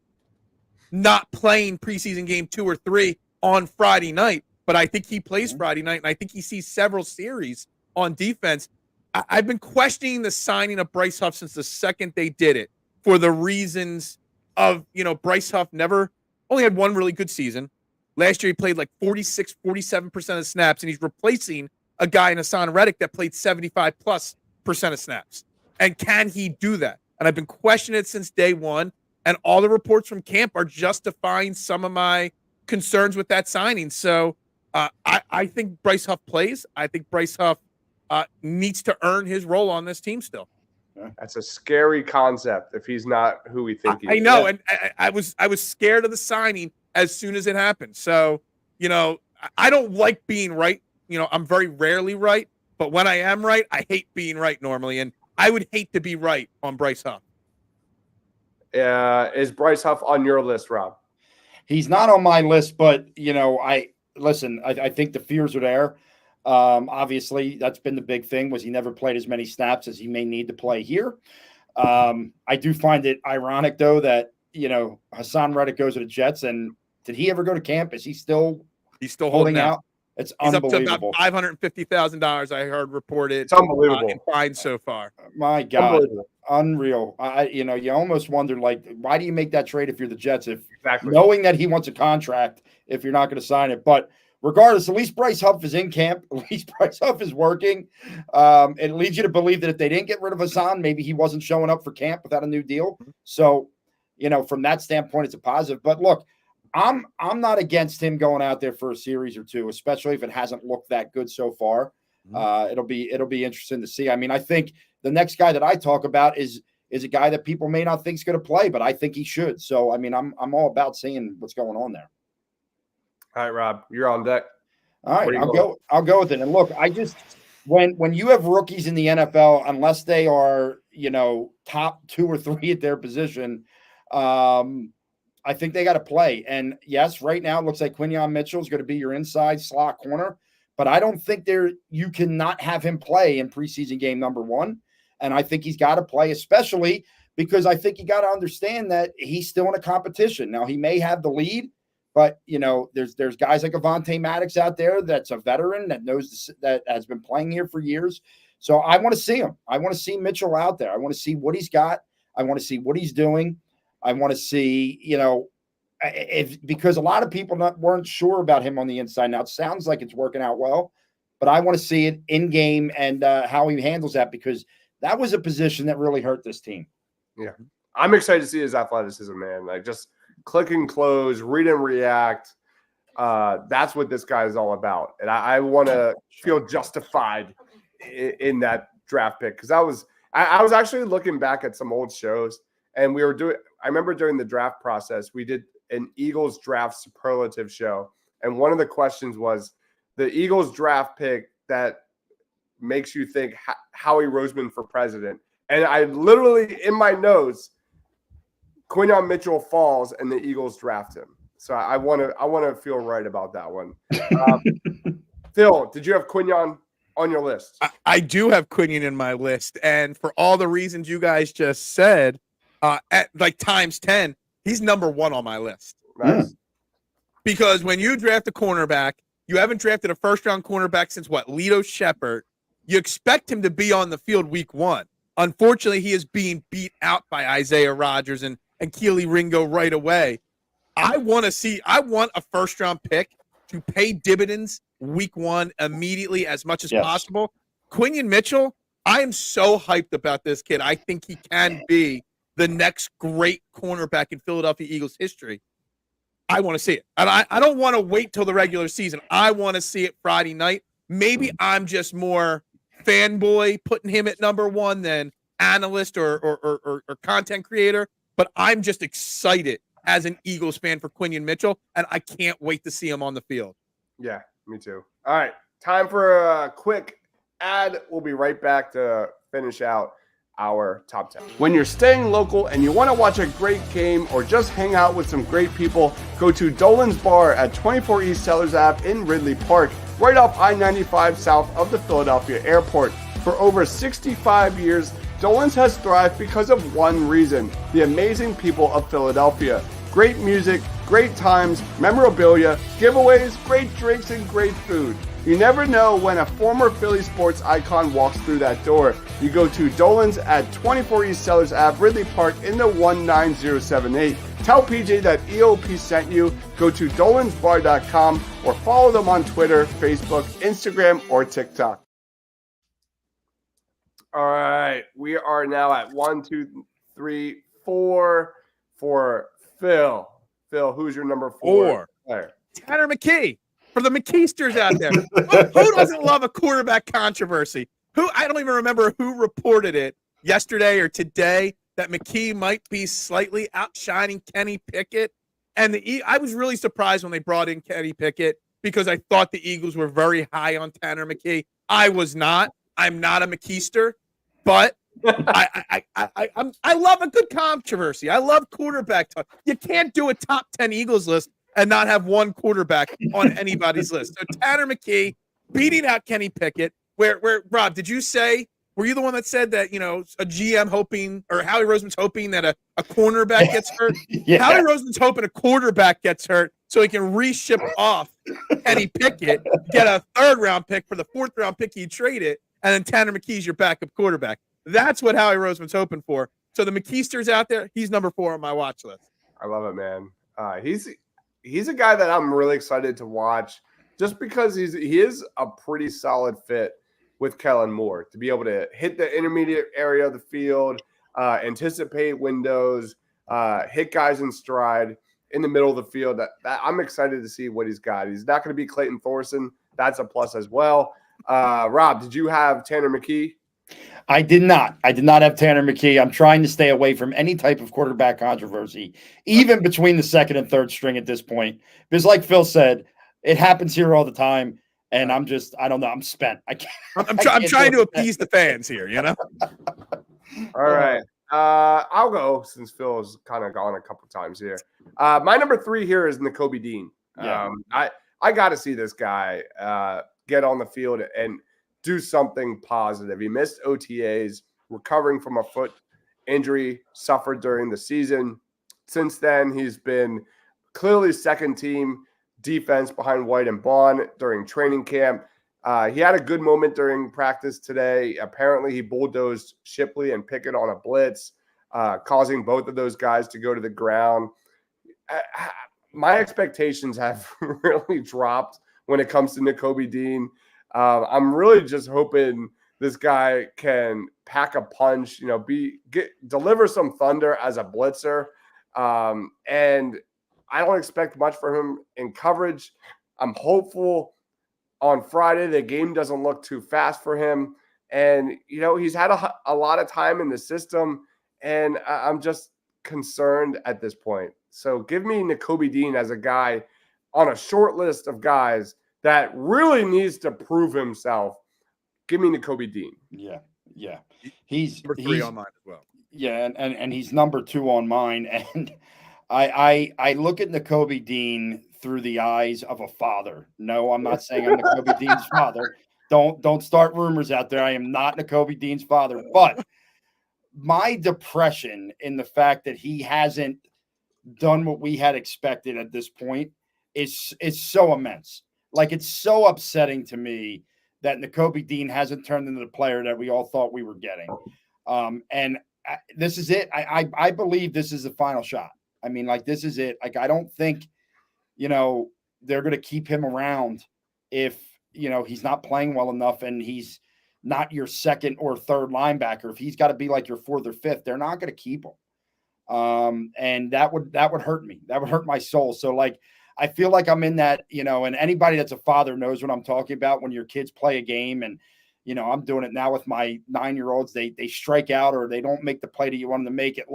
not playing preseason game 2 or 3 on Friday night, but I think he plays Friday night, and I think he sees several series on defense. I've been questioning the signing of Bryce Huff since the second they did it for the reasons of, Bryce Huff never only had one really good season. Last year, he played like 46, 47% of snaps, and he's replacing a guy in Hassan Reddick that played 75+% of snaps. And can he do that? And I've been questioning it since day one. And all the reports from camp are justifying some of my concerns with that signing. So I think Bryce Huff plays. I think Bryce Huff needs to earn his role on this team still. That's a scary concept if he's not who we think he is. I know, and I was scared of the signing as soon as it happened. So, I don't like being right. I'm very rarely right, but when I am right, I hate being right normally, and I would hate to be right on Bryce Huff. Is Bryce Huff on your list, Rob? He's not on my list, but I think the fears are there. Obviously, that's been the big thing, was he never played as many snaps as he may need to play here. I do find it ironic, though, that Hassan Reddick goes to the Jets, and did he ever go to camp? Is he still? He's still holding out. It's He's unbelievable. up to about $550,000. I heard reported. It's unbelievable. In fines so far. My God, unreal. You almost wonder, why do you make that trade if you're the Jets? If knowing that he wants a contract, if you're not going to sign it, but. Regardless, at least Bryce Huff is in camp. At least Bryce Huff is working. It leads you to believe that if they didn't get rid of Hassan, maybe he wasn't showing up for camp without a new deal. So, from that standpoint, it's a positive. But look, I'm not against him going out there for a series or two, especially if it hasn't looked that good so far. It'll be interesting to see. I mean, I think the next guy that I talk about is a guy that people may not think is going to play, but I think he should. So, I mean, I'm all about seeing what's going on there. All right, Rob, you're on deck. All right, I'll go with it. And look, I just when you have rookies in the NFL, unless they are top 2 or 3 at their position, I think they got to play. And yes, right now it looks like Quinyon Mitchell is going to be your inside slot corner, but I don't think you cannot have him play in preseason game number 1. And I think he's got to play, especially because I think you got to understand that he's still in a competition. Now he may have the lead. But, there's guys like Avonte Maddox out there that's a veteran that knows that has been playing here for years. So I want to see him. I want to see Mitchell out there. I want to see what he's got. I want to see what he's doing. I want to see, because a lot of people weren't sure about him on the inside. Now, it sounds like it's working out well, but I want to see it in game and how he handles that, because that was a position that really hurt this team. Yeah. I'm excited to see his athleticism, man. Just click and close, read and react. That's what this guy is all about. And I want to feel justified in that draft pick, because I was actually looking back at some old shows, and I remember during the draft process, we did an Eagles draft superlative show. And one of the questions was the Eagles draft pick that makes you think Howie Roseman for president. And I literally, in my notes, Quinyon Mitchell falls and the Eagles draft him. So I want to feel right about that one. Phil, did you have Quinyon on your list? I do have Quinyon in my list, and for all the reasons you guys just said, at times 10, he's number 1 on my list. Nice. Because when you draft a cornerback, you haven't drafted a first-round cornerback since Lito Shepherd. You expect him to be on the field week 1. Unfortunately, he is being beat out by Isaiah Rodgers and Keely Ringo right away. I want a first-round pick to pay dividends week 1 immediately as much as possible. Quinyon Mitchell, I am so hyped about this kid. I think he can be the next great cornerback in Philadelphia Eagles history. I want to see it. And I don't want to wait till the regular season. I want to see it Friday night. Maybe I'm just more fanboy putting him at number 1 than analyst or content creator. But I'm just excited as an Eagles fan for Quinyon Mitchell, and I can't wait to see him on the field. Yeah, me too. All right, time for a quick ad. We'll be right back to finish out our top 10. When you're staying local and you want to watch a great game or just hang out with some great people, go to Dolan's Bar at 24 East Sellers Ave in Ridley Park, right off I-95 south of the Philadelphia airport. For over 65 years, Dolan's has thrived because of one reason: the amazing people of Philadelphia. Great music, great times, memorabilia, giveaways, great drinks, and great food. You never know when a former Philly sports icon walks through that door. You go to Dolan's at 24 East Sellers Ave, Ridley Park in the 19078 Tell PJ that EOP sent you. Go to dolansbar.com or follow them on Twitter, Facebook, Instagram, or TikTok. All right. We are now at 1, 2, 3, 4 for Phil. Phil, who's your number 4 player? Tanner McKee. For the McKeesters out there. Who doesn't love a quarterback controversy? I don't even remember who reported it yesterday or today that McKee might be slightly outshining Kenny Pickett. And I was really surprised when they brought in Kenny Pickett because I thought the Eagles were very high on Tanner McKee. I was not. I'm not a McKeester, but I love a good controversy. I love quarterback talk. You can't do a top 10 Eagles list and not have one quarterback on anybody's list. So Tanner McKee beating out Kenny Pickett. Where Rob, did you say, were you the one that said that, a GM hoping, or Howie Roseman's hoping that a cornerback gets hurt? Yeah. Howie Roseman's hoping a quarterback gets hurt so he can reship off Kenny Pickett, get a 3rd-round pick for the 4th-round pick he traded, and then Tanner McKee's your backup quarterback. That's what Howie Roseman's hoping for. So the McKeesters out there, he's number 4 on my watch list. I love it, man. He's a guy that I'm really excited to watch just because he is a pretty solid fit with Kellen Moore to be able to hit the intermediate area of the field, anticipate windows, hit guys in stride in the middle of the field. That I'm excited to see what he's got. He's not going to be Clayton Thorson. That's a plus as well. Rob, did you have Tanner McKee? I did not. I did not have Tanner McKee. I'm trying to stay away from any type of quarterback controversy, even between the 2nd and 3rd string at this point. Because like Phil said, it happens here all the time. And I don't know. I'm spent. I'm trying to appease the fans here, All right. I'll go since Phil has kind of gone a couple times here. My number 3 here is Nakobe Dean. Yeah. I got to see this guy get on the field and do something positive. He missed OTAs, recovering from a foot injury suffered during the season. Since then, he's been clearly 2nd team defense behind White and Bond during training camp. He had a good moment during practice today. Apparently, he bulldozed Shipley and Pickett on a blitz, causing both of those guys to go to the ground. My expectations have really dropped when it comes to Nakobe Dean. I'm really just hoping this guy can pack a punch, deliver some thunder as a blitzer. And I don't expect much from him in coverage. I'm hopeful on Friday the game doesn't look too fast for him. And, he's had a lot of time in the system, and I'm just concerned at this point. So give me Nakobe Dean as a guy on a short list of guys that really needs to prove himself. Give me Nakobe Dean. Yeah. He's number 3 on mine as well. Yeah, and he's number 2 on mine. And I look at Nakobe Dean through the eyes of a father. No, I'm not saying I'm Nakobe Dean's father. Don't start rumors out there. I am not Nakobe Dean's father. But my depression in the fact that he hasn't done what we had expected at this point is so immense. Like, it's so upsetting to me that Nakobe Dean hasn't turned into the player that we all thought we were getting. And this is it. I believe this is the final shot. I mean, this is it. I don't think, they're going to keep him around if, he's not playing well enough and he's not your 2nd or 3rd linebacker. If he's got to be like your 4th or 5th, they're not going to keep him. And that would hurt me. That would hurt my soul. So I feel like I'm in that, and anybody that's a father knows what I'm talking about when your kids play a game. And, I'm doing it now with my 9-year-olds. They strike out or they don't make the play that you want them to make it.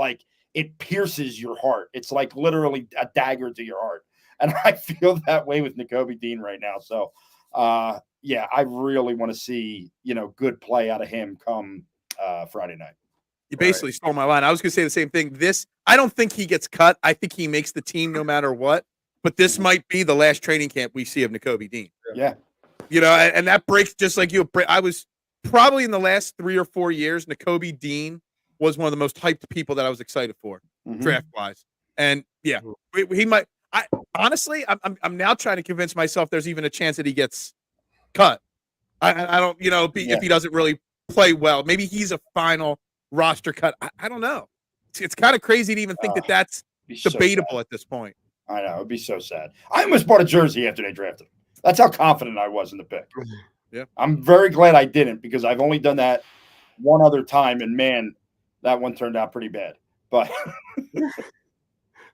It pierces your heart. It's like literally a dagger to your heart. And I feel that way with Nakobe Dean right now. So, I really want to see, good play out of him come Friday night. You basically stole my line. I was going to say the same thing. I don't think he gets cut. I think he makes the team no matter what. But this might be the last training camp we see of Nakobe Dean. Yeah. And that breaks just like you. I was probably in the last 3 or 4 years, Nakobe Dean was one of the most hyped people that I was excited for draft-wise. And, he might – honestly, I'm now trying to convince myself there's even a chance that he gets cut. I don't – if he doesn't really play well. Maybe he's a final roster cut. I don't know. It's kind of crazy to even think that's debatable at this point. I know. It'd be so sad. I almost bought a jersey after they drafted him. That's how confident I was in the pick. Yeah. I'm very glad I didn't because I've only done that one other time, and man, that one turned out pretty bad. But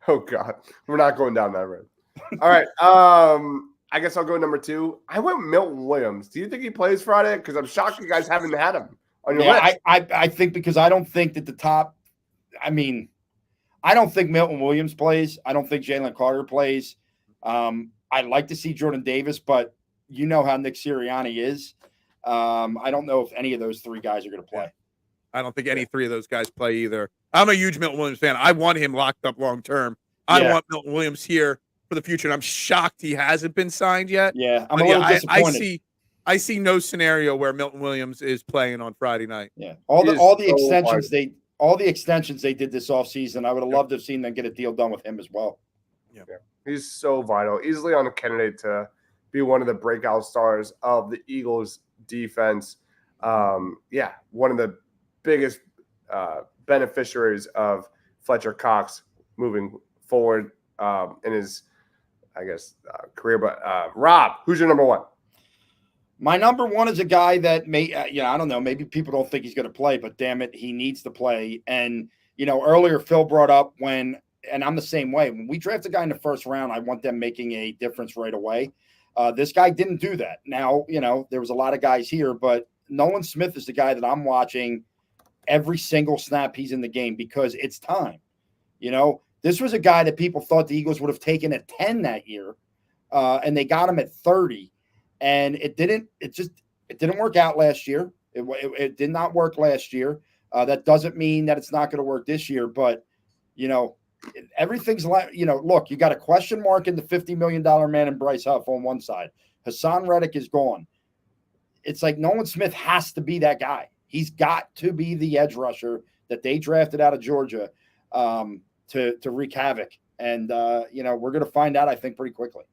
oh God, we're not going down that road. All right. I guess I'll go number 2. I went Milton Williams. Do you think he plays Friday? Because I'm shocked you guys haven't had him on your list. I think because I don't think that the top. I mean, I don't think Milton Williams plays. I don't think Jalen Carter plays. I'd like to see Jordan Davis, but you know how Nick Sirianni is. I don't know if any of those 3 guys are going to play. I don't think any 3 of those guys play either. I'm a huge Milton Williams fan. I want him locked up long term. I want Milton Williams here for the future, and I'm shocked he hasn't been signed yet. Yeah, I'm a little disappointed. I see no scenario where Milton Williams is playing on Friday night. Yeah, all the extensions they did this offseason, I would have loved to have seen them get a deal done with him as well. Yeah. He's so vital. Easily on a candidate to be one of the breakout stars of the Eagles defense. One of the biggest beneficiaries of Fletcher Cox moving forward in his, career. But Rob, who's your number 1? My number 1 is a guy that may, I don't know, maybe people don't think he's going to play, but damn it, he needs to play. And, earlier Phil brought up and I'm the same way. When we draft a guy in the first round, I want them making a difference right away. This guy didn't do that. Now, there was a lot of guys here, but Nolan Smith is the guy that I'm watching every single snap he's in the game because it's time. This was a guy that people thought the Eagles would have taken at 10 that year, and they got him at 30. And it didn't work out last year. It did not work last year. That doesn't mean that it's not going to work this year, but everything's like, look, you got a question mark in the $50 million man in Bryce Huff on one side. Hassan Reddick is gone. It's like Nolan Smith has to be that guy. He's got to be the edge rusher that they drafted out of Georgia to wreak havoc. And, we're going to find out, I think, pretty quickly.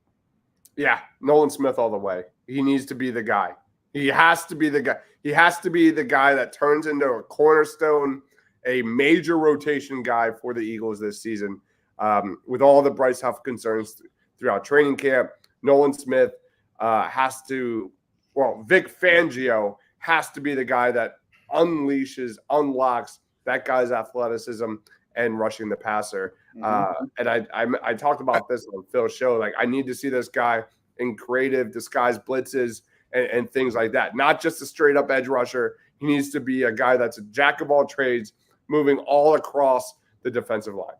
Yeah, Nolan Smith all the way. He needs to be the guy. He has to be the guy. He has to be the guy that turns into a cornerstone, a major rotation guy for the Eagles this season. With all the Bryce Huff concerns throughout training camp, Nolan Smith Vic Fangio has to be the guy that unlocks that guy's athleticism and rushing the passer. And I talked about this on Phil's show. Like, I need to see this guy in creative disguise blitzes and things like that. Not just a straight up edge rusher. He needs to be a guy that's a jack of all trades, moving all across the defensive line.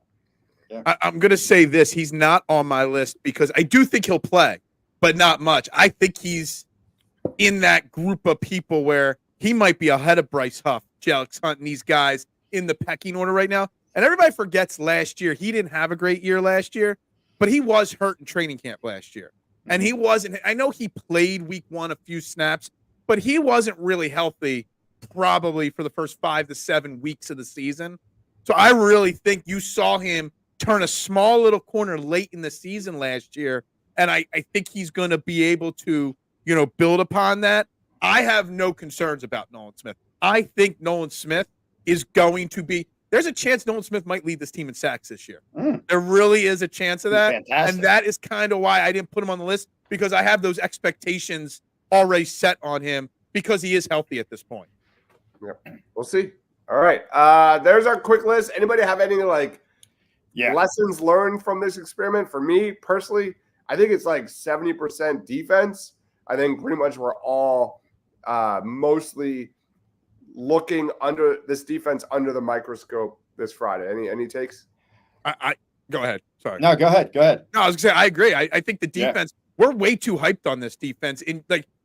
Yeah. I'm going to say this. He's not on my list because I do think he'll play, but not much. I think he's in that group of people where he might be ahead of Bryce Huff, Alex Hunt, and these guys in the pecking order right now. And everybody forgets last year. He didn't have a great year last year, but he was hurt in training camp last year. And he wasn't – I know he played week 1 a few snaps, but he wasn't really healthy probably for the first 5 to 7 weeks of the season. So I really think you saw him turn a small little corner late in the season last year, and I think he's going to be able to, build upon that. I have no concerns about Nolan Smith. I think Nolan Smith is going to be – there's a chance Nolan Smith might lead this team in sacks this year. There really is a chance of that. Fantastic. And that is kind of why I didn't put him on the list, because I have those expectations already set on him because he is healthy at this point. Yeah, we'll see. All right. There's our quick list. Anybody have any lessons learned from this experiment? For me personally, I think it's like 70% defense. I think pretty much we're all mostly looking under this defense under the microscope this Friday. Any takes? I go ahead. Sorry. No, go ahead. No, I was gonna say I agree. I think the defense, we're way too hyped on this defense.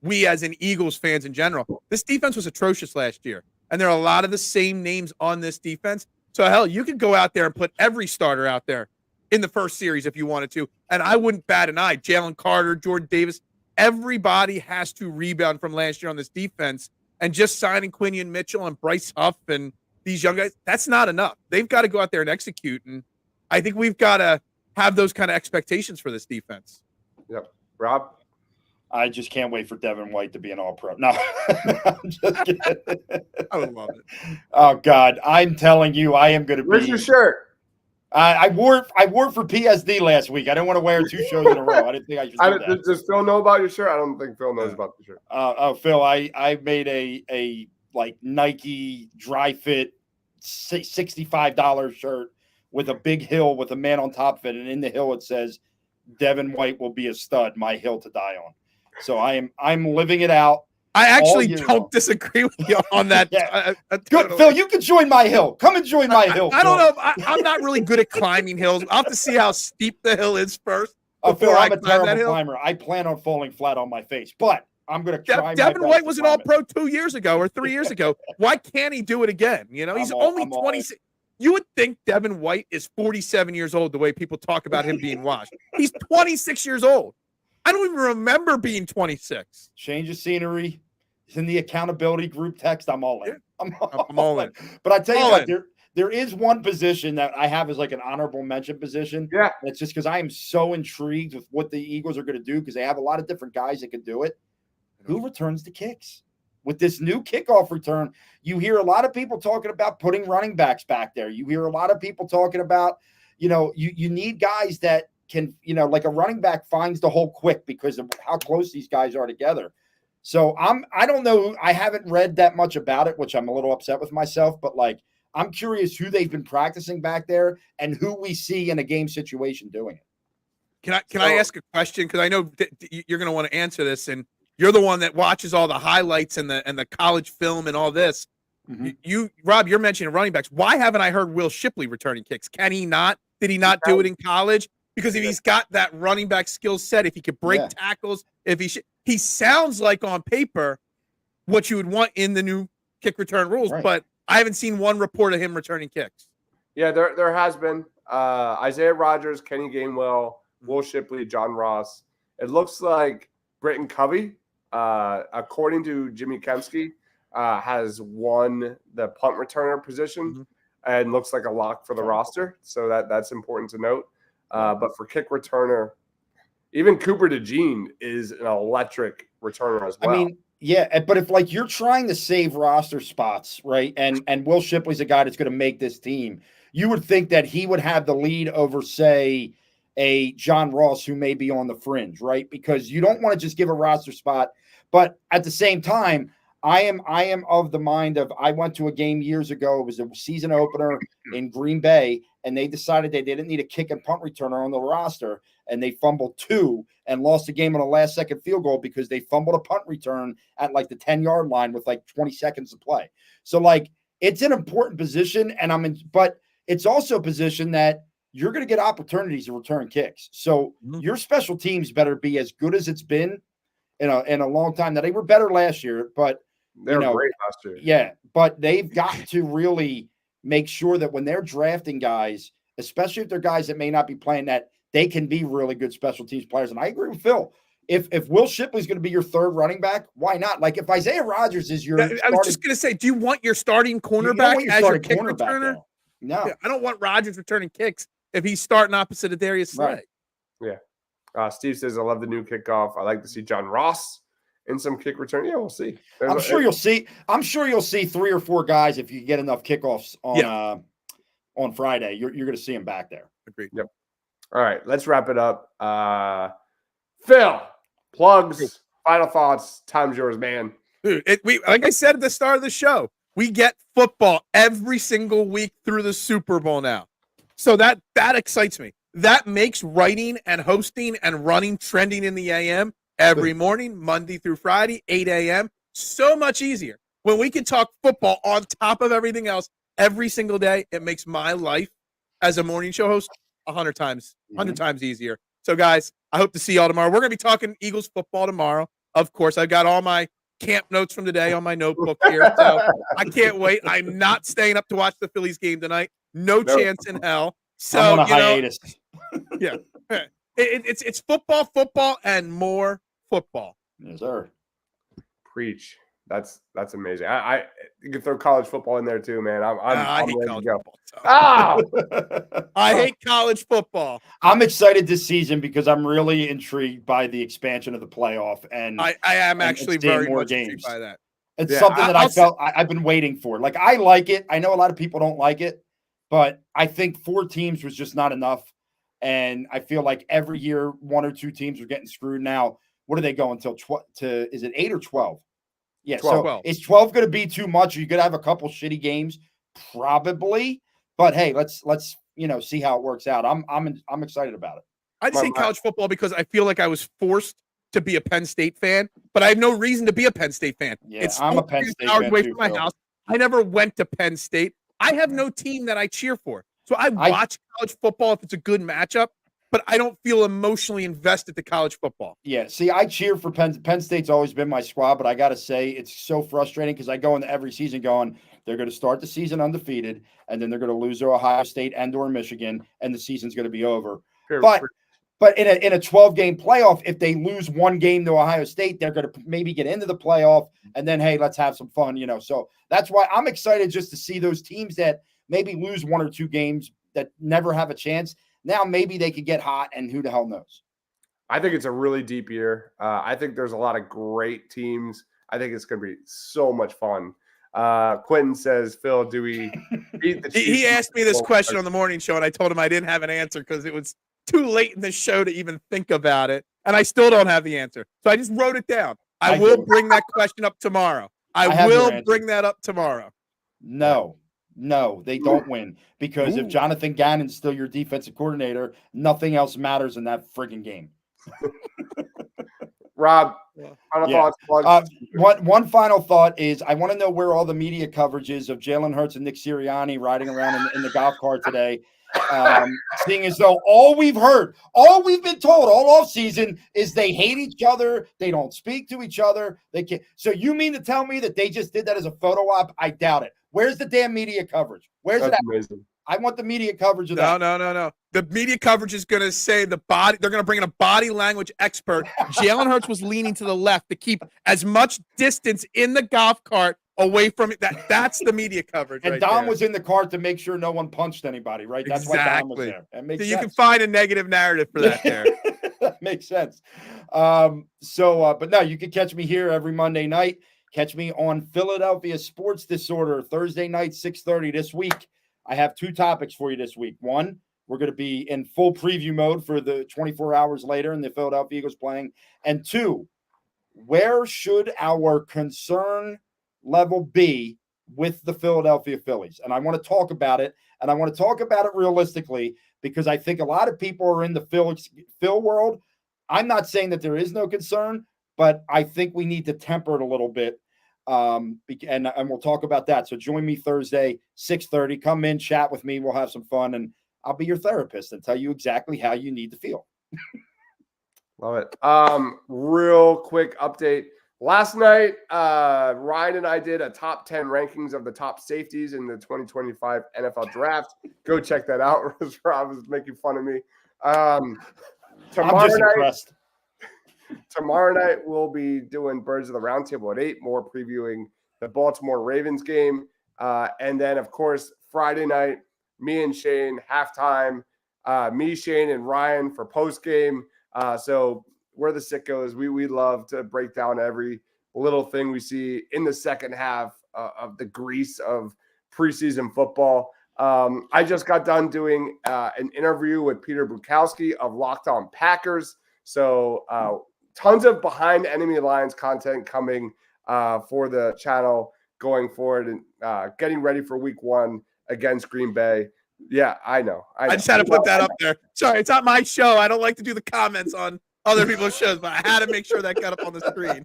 We as in Eagles fans in general. This defense was atrocious last year. And there are a lot of the same names on this defense. So hell, you could go out there and put every starter out there in the first series if you wanted to. And I wouldn't bat an eye. Jalen Carter, Jordan Davis, everybody has to rebound from last year on this defense. And just signing Quinion Mitchell and Bryce Huff and these young guys, that's not enough. They've got to go out there and execute. And I think we've got to have those kind of expectations for this defense. Yep. Rob? I just can't wait for Devin White to be an all-pro. No, I'm just kidding. I would love it. Oh, God. I'm telling you, I am going to be. Where's your shirt? I wore it for PSD last week. I didn't want to wear 2 shows in a row. I didn't think I should do that. Does Phil know about your shirt? I don't think Phil knows about the shirt. Phil, I made a like Nike dry fit $65 shirt with a big hill with a man on top of it, and in the hill it says Devin White will be a stud, my hill to die on. So I'm living it out. I actually don't disagree with you on that. Yeah. Good, Phil. You can join my hill. Come and join my hill. I don't know. I'm not really good at climbing hills. I'll have to see how steep the hill is first. Phil, I'm a terrible climber. I plan on falling flat on my face, but I'm going to try. Devin White was an All-Pro 2 years ago or 3 years ago. Why can't he do it again? You know, he's only 26. You would think Devin White is 47 years old the way people talk about him being washed. He's 26 years old. I don't even remember being 26. Change of scenery. It's in the accountability group text. I'm all in. I'm all in. But I tell you what, there is one position that I have as like an honorable mention position. Yeah. And it's just because I am so intrigued with what the Eagles are going to do because they have a lot of different guys that can do it. Who returns the kicks? With this new kickoff return, you hear a lot of people talking about putting running backs back there. You hear a lot of people talking about, you need guys that can, like a running back finds the hole quick because of how close these guys are together. So I don't know. I haven't read that much about it, which I'm a little upset with myself, but like, I'm curious who they've been practicing back there and who we see in a game situation doing it. Can I ask a question? Because I know you're going to want to answer this, and you're the one that watches all the highlights and the college film and all this. Mm-hmm. Rob, you're mentioning running backs. Why haven't I heard Will Shipley returning kicks? Can he not? Did he not do it in college? Because if he's got that running back skill set, if he could break tackles, if he sounds like on paper what you would want in the new kick return rules, but I haven't seen one report of him returning kicks. Yeah, there has been Isaiah Rodgers, Kenny Gainwell, Will Shipley, John Ross. It looks like Britton Covey, according to Jimmy Kempski, has won the punt returner position and looks like a lock for the roster. So that's important to note. But for kick returner, even Cooper DeJean is an electric returner as well. I mean, yeah, but if like you're trying to save roster spots, right? And Will Shipley's a guy that's going to make this team, you would think that he would have the lead over, say, a John Ross who may be on the fringe, right? Because you don't want to just give a roster spot. But at the same time, I am of the mind of I went to a game years ago. It was a season opener in Green Bay, and they decided they didn't need a kick and punt returner on the roster, and they fumbled 2 and lost the game on a last-second field goal because they fumbled a punt return at like the 10-yard line with like 20 seconds to play. So like it's an important position, but it's also a position that you're going to get opportunities to return kicks. So your special teams better be as good as it's been in a long time. Now they were better last year, but they were great last year. Yeah, but they've got to really make sure that when they're drafting guys, especially if they're guys that may not be playing, that they can be really good special teams players. And I agree with Phil. If Will Shipley's going to be your third running back, why not? Like if Isaiah Rodgers is your I was just going to say, do you want your starting cornerback as your kick returner? Though. No. Yeah, I don't want Rodgers returning kicks if he's starting opposite of Darius Slay. Right. Yeah. Steve says, I love the new kickoff. I like to see John Ross in some kick return. Yeah, we'll see. I'm sure you'll see 3 or 4 guys if you get enough kickoffs on Friday. You're going to see them back there. Agreed. Yep. All right, let's wrap it up. Phil, plugs, final thoughts. Time's yours, man. Dude, like I said at the start of the show, we get football every single week through the Super Bowl now. So that excites me. That makes writing and hosting and running trending in the AM every morning, Monday through Friday, 8 a.m. So much easier. When we can talk football on top of everything else every single day, it makes my life as a morning show host 100 times easier. So, guys, I hope to see y'all tomorrow. We're going to be talking Eagles football tomorrow. Of course, I've got all my camp notes from today on my notebook here. So I can't wait. I'm not staying up to watch the Phillies game tonight. No chance in hell. So, I'm on a hiatus. Yeah. It's football, and more football. Yes, sir. Preach. That's amazing. You can throw college football in there too, man. I hate ready college to go. Football. I hate college football. I'm excited this season because I'm really intrigued by the expansion of the playoff, and I am actually very more much games. intrigued by that. It's something that I've been waiting for. Like I like it. I know a lot of people don't like it, But I think 4 teams was just not enough. And I feel like every year, 1 or 2 teams are getting screwed. Now, what are they going till? Is it 8 or 12? Yeah, 12. so is 12 going to be too much? Are you going to have a couple shitty games? Probably. But hey, let's see how it works out. I'm excited about it. I just hate college football because I feel like I was forced to be a Penn State fan, but I have no reason to be a Penn State fan. Yeah, it's I'm a Penn State fan away too, from my Phil. house. I never went to Penn State. I have no team that I cheer for. So I watch college football if it's a good matchup, but I don't feel emotionally invested to college football. Yeah, see, I cheer for Penn State's always been my squad, but I got to say it's so frustrating because I go into every season going, they're going to start the season undefeated, and then they're going to lose to Ohio State and or Michigan, and the season's going to be over. But in a 12-game playoff, if they lose 1 game to Ohio State, they're going to maybe get into the playoff, and then, hey, let's have some fun, So that's why I'm excited just to see those teams that maybe lose 1 or 2 games that never have a chance. Now maybe they could get hot, and who the hell knows? I think it's a really deep year. I think there's a lot of great teams. I think it's going to be so much fun. Quentin says, Phil, do we beat the Chiefs? He asked me this question on the morning show, and I told him I didn't have an answer because it was too late in the show to even think about it. And I still don't have the answer. So I just wrote it down. I will bring that question up tomorrow. I will bring that up tomorrow. No, they don't win because if Jonathan Gannon's still your defensive coordinator, nothing else matters in that friggin' game. Rob, final thoughts? One final thought is I want to know where all the media coverage is of Jalen Hurts and Nick Sirianni riding around in the golf cart today. Seeing as though all we've been told all offseason is they hate each other, they don't speak to each other. They can't. So you mean to tell me that they just did that as a photo op? I doubt it. Where's the damn media coverage? Where's it at? Amazing. I want the media coverage of that. No. The media coverage is going to say they're going to bring in a body language expert. Jalen Hurts was leaning to the left to keep as much distance in the golf cart away from it. That's the media coverage. And Dom was in the cart to make sure no one punched anybody, right? That's why Dom was there. That makes sense. You can find a negative narrative for that there. That makes sense. But no, you can catch me here every Monday night. Catch me on Philadelphia Sports Disorder Thursday night, 6:30 this week. I have 2 topics for you this week. One, we're going to be in full preview mode for the 24 hours later and the Philadelphia Eagles playing. And 2, where should our concern level be with the Philadelphia Phillies? And I want to talk about it, and I want to talk about it realistically because I think a lot of people are in the Phil world. I'm not saying that there is no concern, but I think we need to temper it a little bit. And we'll talk about that. So join me Thursday, 6:30. Come in, chat with me. We'll have some fun, and I'll be your therapist and tell you exactly how you need to feel. Love it. Real quick update. Last night, Ryan and I did a top 10 rankings of the top safeties in the 2025 NFL draft. Go check that out. Rob was making fun of me. Tomorrow night, we'll be doing Birds of the Roundtable at 8, more previewing the Baltimore Ravens game. And then, of course, Friday night, me and Shane, halftime, me, Shane, and Ryan for postgame. So we're the sickos. We love to break down every little thing we see in the second half of the grease of preseason football. I just got done doing an interview with Peter Bukowski of Locked On Packers. So tons of behind enemy lines content coming for the channel going forward and getting ready for week 1 against Green Bay. Yeah, I know. I just had to put that up there. Sorry, it's not my show. I don't like to do the comments on other people's shows, but I had to make sure that got up on the screen.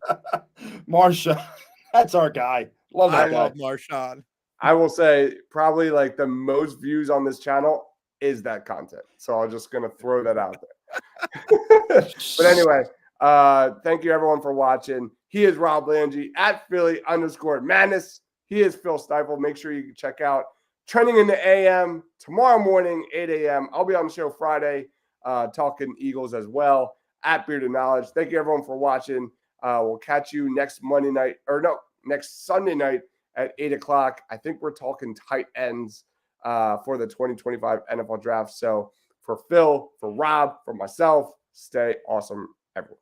Marshawn, that's our guy. Love that guy. I love Marshawn. I will say probably like the most views on this channel is that content. So I'm just going to throw that out there. But anyway, thank you everyone for watching. He is Rob Langy at Philly_Madness. He is Phil Stiefel. Make sure you check out Trending in the AM tomorrow morning, 8 a.m. I'll be on the show Friday talking Eagles as well at Bearded Knowledge. Thank you everyone for watching. We'll catch you next Sunday night at 8 o'clock. I think we're talking tight ends for the 2025 NFL draft. So for Phil, for Rob, for myself, stay awesome, everyone.